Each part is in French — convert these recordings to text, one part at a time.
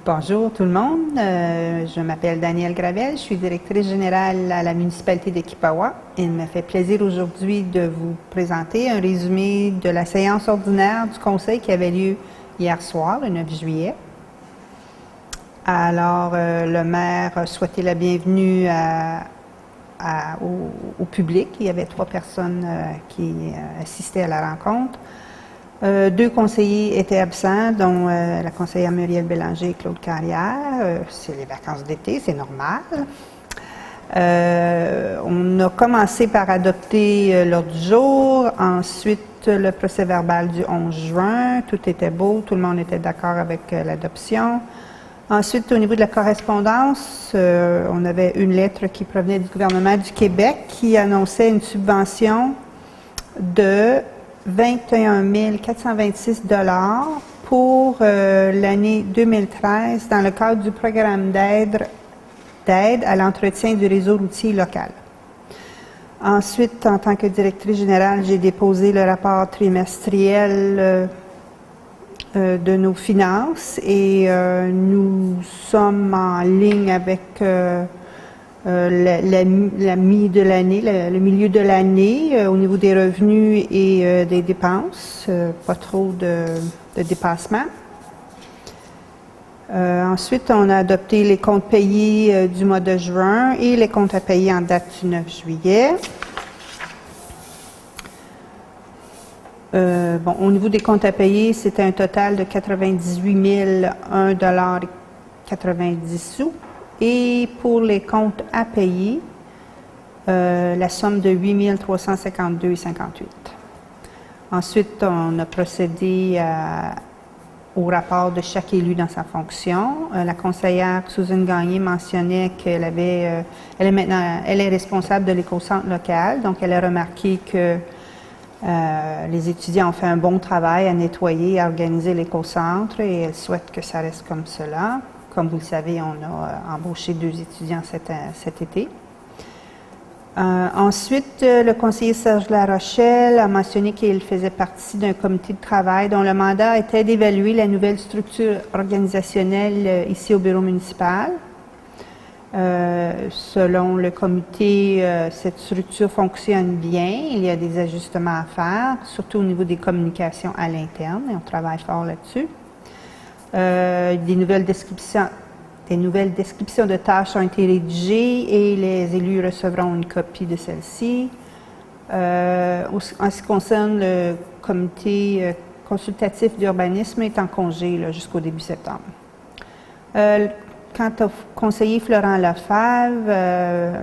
Bonjour tout le monde, je m'appelle Danielle Gravel, je suis directrice générale à la municipalité de Kipawa. Il me fait plaisir aujourd'hui de vous présenter un résumé de la séance ordinaire du conseil qui avait lieu hier soir, le 9 juillet. Alors, le maire a souhaité la bienvenue au public. Il y avait 3 personnes qui assistaient à la rencontre. 2 conseillers étaient absents, dont la conseillère Muriel Bélanger et Claude Carrière. C'est les vacances d'été, c'est normal. On a commencé par adopter l'ordre du jour, ensuite le procès-verbal du 11 juin. Tout était beau, tout le monde était d'accord avec l'adoption. Ensuite, au niveau de la correspondance, on avait une lettre qui provenait du gouvernement du Québec qui annonçait une subvention de 21 426 $ pour l'année 2013 dans le cadre du programme d'aide à l'entretien du réseau routier local. Ensuite, en tant que directrice générale, j'ai déposé le rapport trimestriel de nos finances et nous sommes en ligne avec la mi de l'année, le milieu de l'année au niveau des revenus et des dépenses, pas trop de dépassement. Ensuite, on a adopté les comptes payés du mois de juin et les comptes à payer en date du 9 juillet. Au niveau des comptes à payer, c'était un total de 98 001,90 $. Et pour les comptes à payer, la somme de 8 352,58 $. Ensuite, on a procédé au rapport de chaque élu dans sa fonction. La conseillère Suzanne Gagné mentionnait qu'elle est responsable de l'éco-centre local, donc elle a remarqué que les étudiants ont fait un bon travail à nettoyer et à organiser l'éco-centre et elle souhaite que ça reste comme cela. Comme vous le savez, on a embauché 2 étudiants cet été. Ensuite, le conseiller Serge Larochelle a mentionné qu'il faisait partie d'un comité de travail dont le mandat était d'évaluer la nouvelle structure organisationnelle ici au bureau municipal. Selon le comité, cette structure fonctionne bien. Il y a des ajustements à faire, surtout au niveau des communications à l'interne, et on travaille fort là-dessus. Des nouvelles descriptions de tâches ont été rédigées et les élus recevront une copie de celle-ci. En ce qui concerne le comité consultatif d'urbanisme, est en congé jusqu'au début septembre. Quant au conseiller Florent Lefebvre,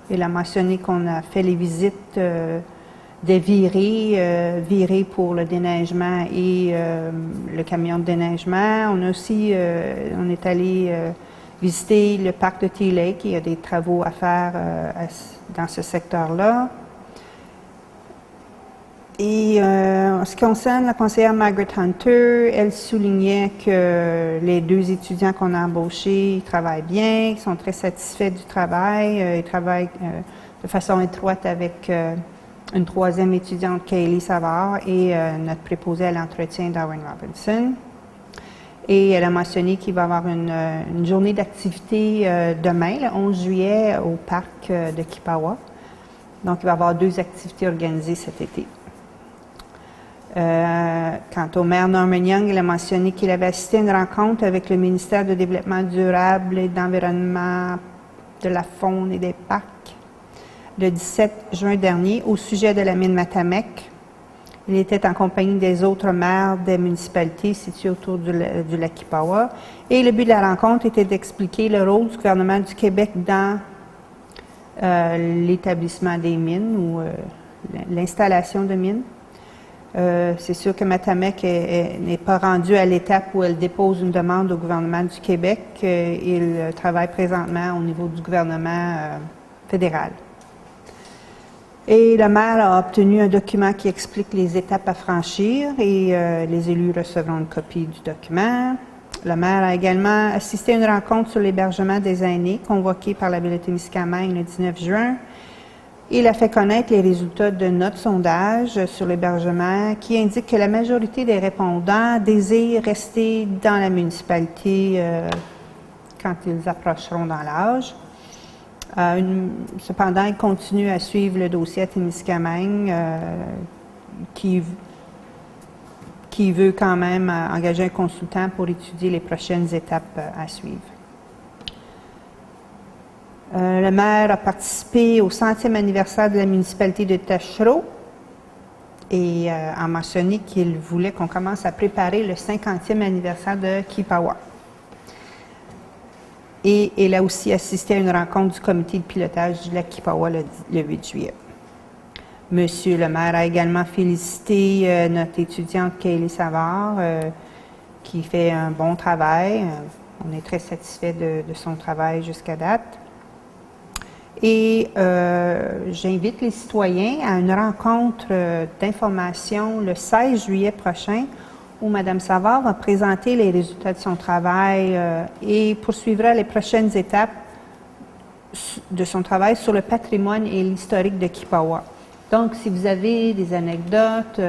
il a mentionné qu'on a fait les visites des virées pour le déneigement et le camion de déneigement. On est allé visiter le parc de Tea Lake. Il y a des travaux à faire dans ce secteur-là. Et en ce qui concerne la conseillère Margaret Hunter, elle soulignait que les 2 étudiants qu'on a embauchés travaillent bien, ils sont très satisfaits du travail, ils travaillent de façon étroite avec une 3e étudiante, Kaylee Savard, et notre préposé à l'entretien, Darwin Robinson. Et elle a mentionné qu'il va y avoir une journée d'activité demain, le 11 juillet, au parc de Kipawa. Donc, il va y avoir 2 activités organisées cet été. Quant au maire Norman Young, il a mentionné qu'il avait assisté à une rencontre avec le ministère du Développement durable et d'Environnement, de la Faune et des Parcs le 17 juin dernier au sujet de la mine Matamec. Il était en compagnie des autres maires des municipalités situées autour du lac Kipawa. Et le but de la rencontre était d'expliquer le rôle du gouvernement du Québec dans l'établissement des mines ou l'installation de mines. C'est sûr que Matamec n'est pas rendue à l'étape où elle dépose une demande au gouvernement du Québec. Il travaille présentement au niveau du gouvernement fédéral. Et le maire a obtenu un document qui explique les étapes à franchir et les élus recevront une copie du document. Le maire a également assisté à une rencontre sur l'hébergement des aînés convoquée par la Ville de Témiscamingue le 19 juin. Il a fait connaître les résultats de notre sondage sur l'hébergement qui indique que la majorité des répondants désirent rester dans la municipalité quand ils approcheront dans l'âge. Cependant, il continue à suivre le dossier à Témiscamingue qui veut quand même engager un consultant pour étudier les prochaines étapes à suivre. Le maire a participé au 100e anniversaire de la municipalité de Taschereau et a mentionné qu'il voulait qu'on commence à préparer le 50e anniversaire de Kipawa. Et il a aussi assisté à une rencontre du comité de pilotage du lac Kipawa le 8 juillet. Monsieur le maire a également félicité notre étudiante Kaylee Savard qui fait un bon travail. On est très satisfait de son travail jusqu'à date. Et j'invite les citoyens à une rencontre d'information le 16 juillet prochain où Mme Savard va présenter les résultats de son travail et poursuivra les prochaines étapes de son travail sur le patrimoine et l'historique de Kipawa. Donc, si vous avez des anecdotes,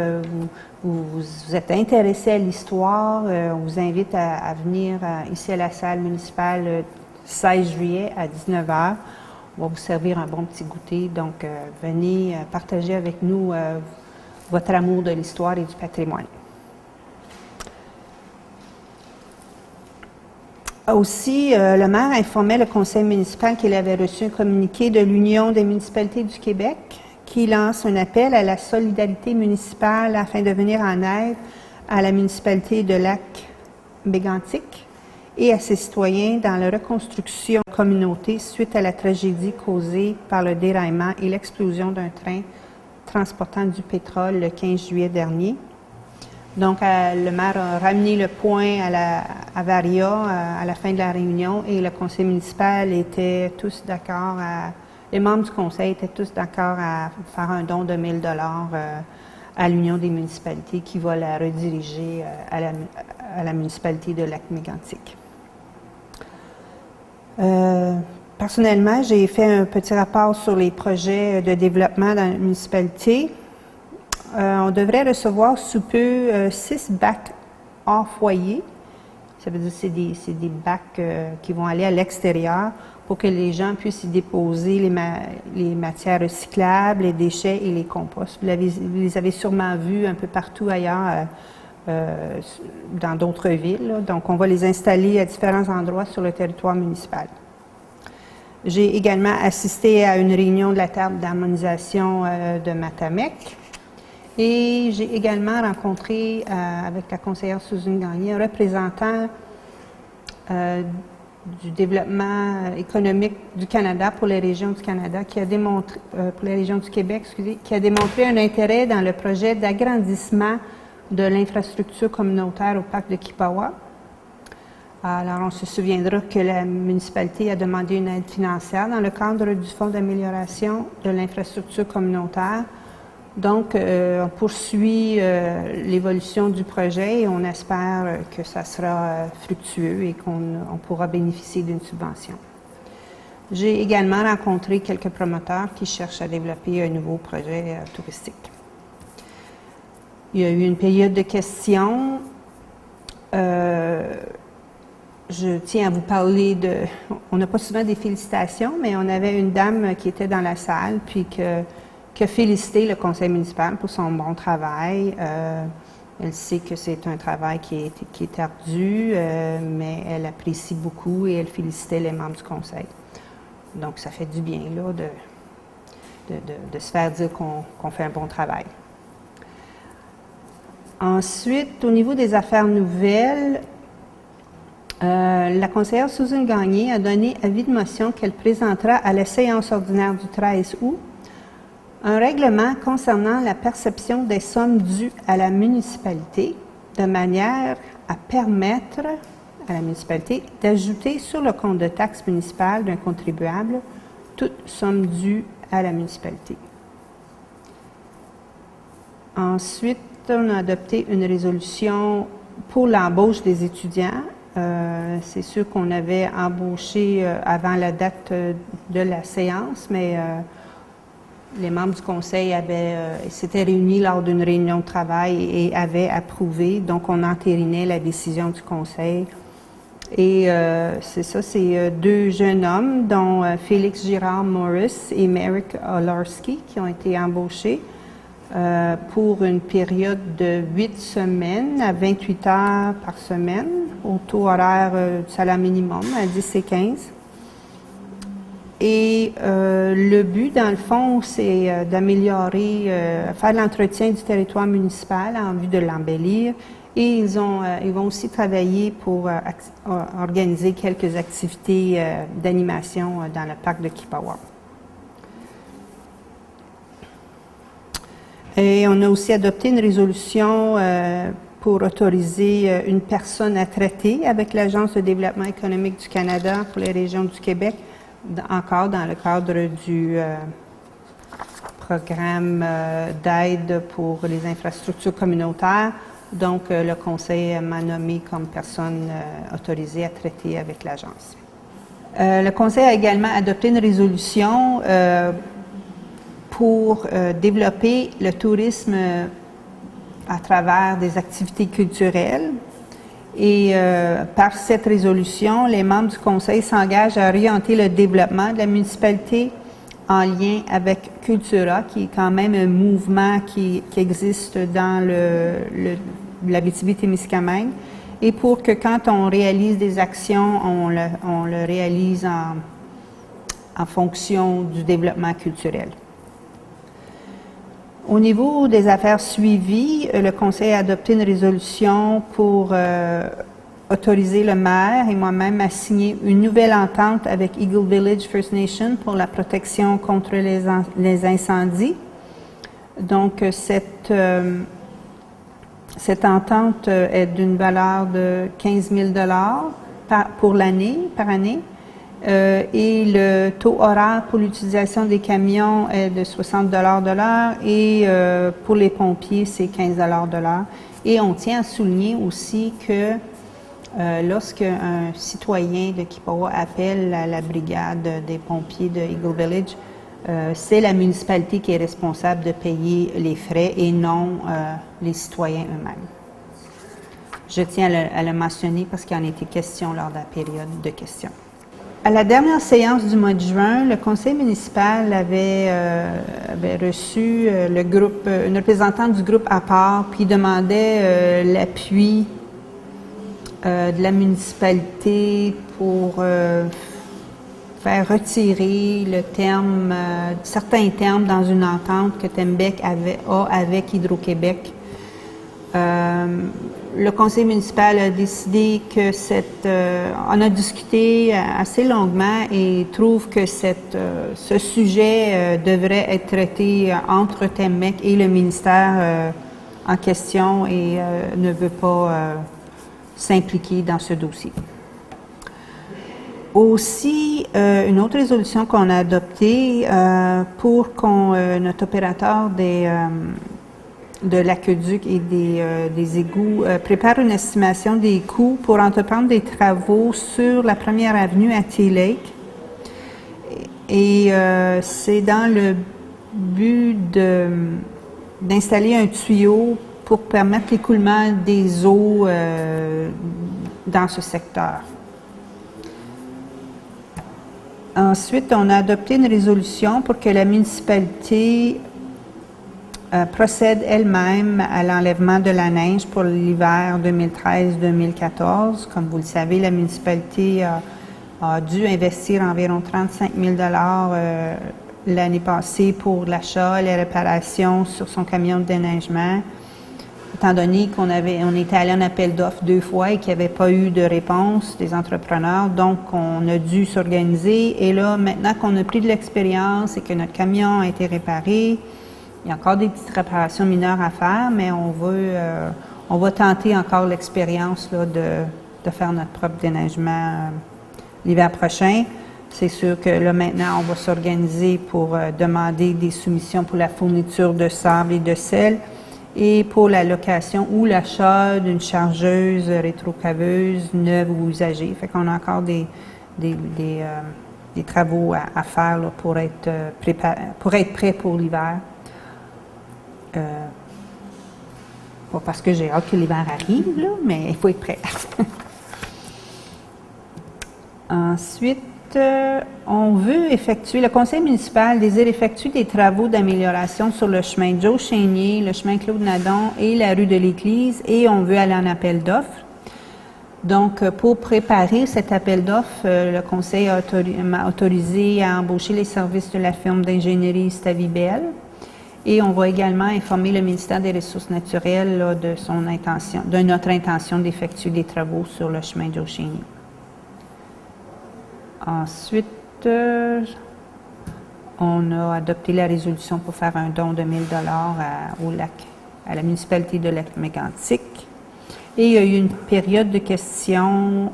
vous êtes intéressé à l'histoire, on vous invite à venir ici à la salle municipale le 16 juillet à 19h. On va vous servir un bon petit goûter. Donc, venez partager avec nous votre amour de l'histoire et du patrimoine. Aussi, le maire informait le conseil municipal qu'il avait reçu un communiqué de l'Union des municipalités du Québec qui lance un appel à la solidarité municipale afin de venir en aide à la municipalité de Lac-Mégantic et à ses citoyens dans la reconstruction de la communauté suite à la tragédie causée par le déraillement et l'explosion d'un train transportant du pétrole le 15 juillet dernier. Donc, le maire a ramené le point à Varia à la fin de la réunion et le conseil municipal était tous d'accord, les membres du conseil étaient tous d'accord à faire un don de 1 000 $ à l'Union des municipalités qui va la rediriger à la municipalité de Lac-Mégantic. Personnellement, j'ai fait un petit rapport sur les projets de développement dans la municipalité. On devrait recevoir sous peu 6 bacs hors foyer. Ça veut dire que c'est des bacs qui vont aller à l'extérieur pour que les gens puissent y déposer les matières recyclables, les déchets et les composts. Vous les avez sûrement vus un peu partout ailleurs dans d'autres villes. Là. Donc, on va les installer à différents endroits sur le territoire municipal. J'ai également assisté à une réunion de la table d'harmonisation de Matamec. Et j'ai également rencontré avec la conseillère Susan Gagné un représentant du développement économique du Canada pour les régions du Canada qui a démontré, pour les régions du Québec, excusez, qui a démontré un intérêt dans le projet d'agrandissement de l'infrastructure communautaire au parc de Kipawa. Alors, on se souviendra que la municipalité a demandé une aide financière dans le cadre du Fonds d'amélioration de l'infrastructure communautaire. Donc, on poursuit l'évolution du projet et on espère que ça sera fructueux et qu'on pourra bénéficier d'une subvention. J'ai également rencontré quelques promoteurs qui cherchent à développer un nouveau projet touristique. Il y a eu une période de questions. Je tiens à vous parler on n'a pas souvent des félicitations, mais on avait une dame qui était dans la salle, puis qui a félicité le conseil municipal pour son bon travail. Elle sait que c'est un travail qui est ardu, mais elle apprécie beaucoup et elle félicitait les membres du conseil. Donc, ça fait du bien là, de se faire dire qu'on fait un bon travail. Ensuite, au niveau des affaires nouvelles, la conseillère Susan Gagné a donné avis de motion qu'elle présentera à la séance ordinaire du 13 août un règlement concernant la perception des sommes dues à la municipalité de manière à permettre à la municipalité d'ajouter sur le compte de taxe municipale d'un contribuable toute somme due à la municipalité. Ensuite, on a adopté une résolution pour l'embauche des étudiants. C'est sûr qu'on avait embauché avant la date de la séance, mais les membres du conseil s'étaient réunis lors d'une réunion de travail et avaient approuvé. Donc, on entérinait la décision du conseil. Et c'est ça, c'est deux jeunes hommes, dont Félix Girard Morris et Merrick Olarski, qui ont été embauchés pour une période de 8 semaines à 28 heures par semaine, au taux horaire du salaire minimum à 10 et 15. Et le but, dans le fond, c'est d'améliorer, faire l'entretien du territoire municipal en vue de l'embellir. Et ils vont aussi travailler pour organiser quelques activités d'animation dans le parc de Kipawa. Et on a aussi adopté une résolution pour autoriser une personne à traiter avec l'Agence de développement économique du Canada pour les régions du Québec, encore dans le cadre du programme d'aide pour les infrastructures communautaires. Donc, le conseil m'a nommé comme personne autorisée à traiter avec l'agence. Le conseil a également adopté une résolution pour développer le tourisme à travers des activités culturelles. Et par cette résolution, les membres du conseil s'engagent à orienter le développement de la municipalité en lien avec Cultura, qui est quand même un mouvement qui existe dans l'Abitibi-Témiscamingue, et pour que quand on réalise des actions, on le réalise en fonction du développement culturel. Au niveau des affaires suivies, le conseil a adopté une résolution pour autoriser le maire et moi-même à signer une nouvelle entente avec Eagle Village First Nation pour la protection contre les incendies. Donc, cette entente est d'une valeur de 15 000 par année. Et le taux horaire pour l'utilisation des camions est de 60 de l'heure et pour les pompiers, c'est 15 de l'heure. Et on tient à souligner aussi que lorsque un citoyen de Kipawa appelle à la brigade des pompiers de Eagle Village, c'est la municipalité qui est responsable de payer les frais et non les citoyens eux-mêmes. Je tiens à le mentionner parce qu'il en a été question lors de la période de questions. À la dernière séance du mois de juin, le conseil municipal avait reçu une représentante du groupe à part, puis demandait l'appui de la municipalité pour faire retirer certains termes dans une entente que Tembec a avec Hydro-Québec. Le conseil municipal a décidé que on a discuté assez longuement et trouve que ce sujet devrait être traité entre Tembec et le ministère en question et ne veut pas s'impliquer dans ce dossier. Aussi, une autre résolution qu'on a adoptée pour notre opérateur de l'aqueduc et des égouts prépare une estimation des coûts pour entreprendre des travaux sur la première avenue à T-Lake. Et c'est dans le but d'installer un tuyau pour permettre l'écoulement des eaux dans ce secteur. Ensuite, on a adopté une résolution pour que la municipalité procède elle-même à l'enlèvement de la neige pour l'hiver 2013-2014. Comme vous le savez, la municipalité a dû investir environ 35 000 l'année passée pour l'achat et les réparations sur son camion de déneigement. Étant donné qu'on était allé en appel d'offres 2 fois et qu'il n'y avait pas eu de réponse des entrepreneurs, donc on a dû s'organiser. Et là, maintenant qu'on a pris de l'expérience et que notre camion a été réparé, il y a encore des petites réparations mineures à faire, mais on va tenter encore l'expérience de faire notre propre déneigement l'hiver prochain. C'est sûr que là, maintenant, on va s'organiser pour demander des soumissions pour la fourniture de sable et de sel et pour la location ou l'achat d'une chargeuse rétrocaveuse neuve ou usagée. Fait qu'on a encore des des travaux à faire là, pour être prêt pour l'hiver. Pas parce que j'ai hâte que l'hiver arrive, là, mais il faut être prêt. Ensuite, on veut effectuer, le conseil municipal désire effectuer des travaux d'amélioration sur le chemin Joe Chénier, le chemin Claude Nadon et la rue de l'Église, et on veut aller en appel d'offres. Donc, pour préparer cet appel d'offres, le conseil m'a autorisé à embaucher les services de la firme d'ingénierie Stavibel. Et on va également informer le ministère des Ressources naturelles là, de notre intention d'effectuer des travaux sur le chemin Joe Chénier. Ensuite, on a adopté la résolution pour faire un don de 1 000 $ à la municipalité de Lac-Mégantic. Et il y a eu une période de questions.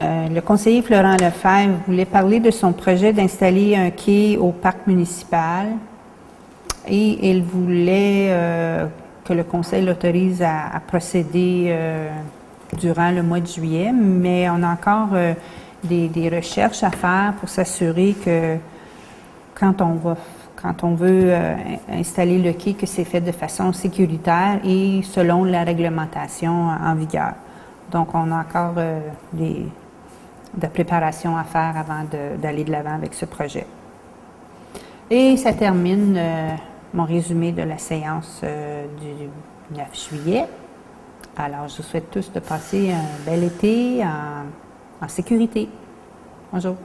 Le conseiller Florent Lefebvre voulait parler de son projet d'installer un quai au parc municipal et il voulait que le conseil l'autorise à procéder durant le mois de juillet, mais on a encore des recherches à faire pour s'assurer que quand on veut installer le quai, que c'est fait de façon sécuritaire et selon la réglementation en vigueur. Donc, on a encore de préparation à faire avant d'aller de l'avant avec ce projet. Et ça termine mon résumé de la séance du 9 juillet. Alors, je vous souhaite tous de passer un bel été en sécurité. Bonjour.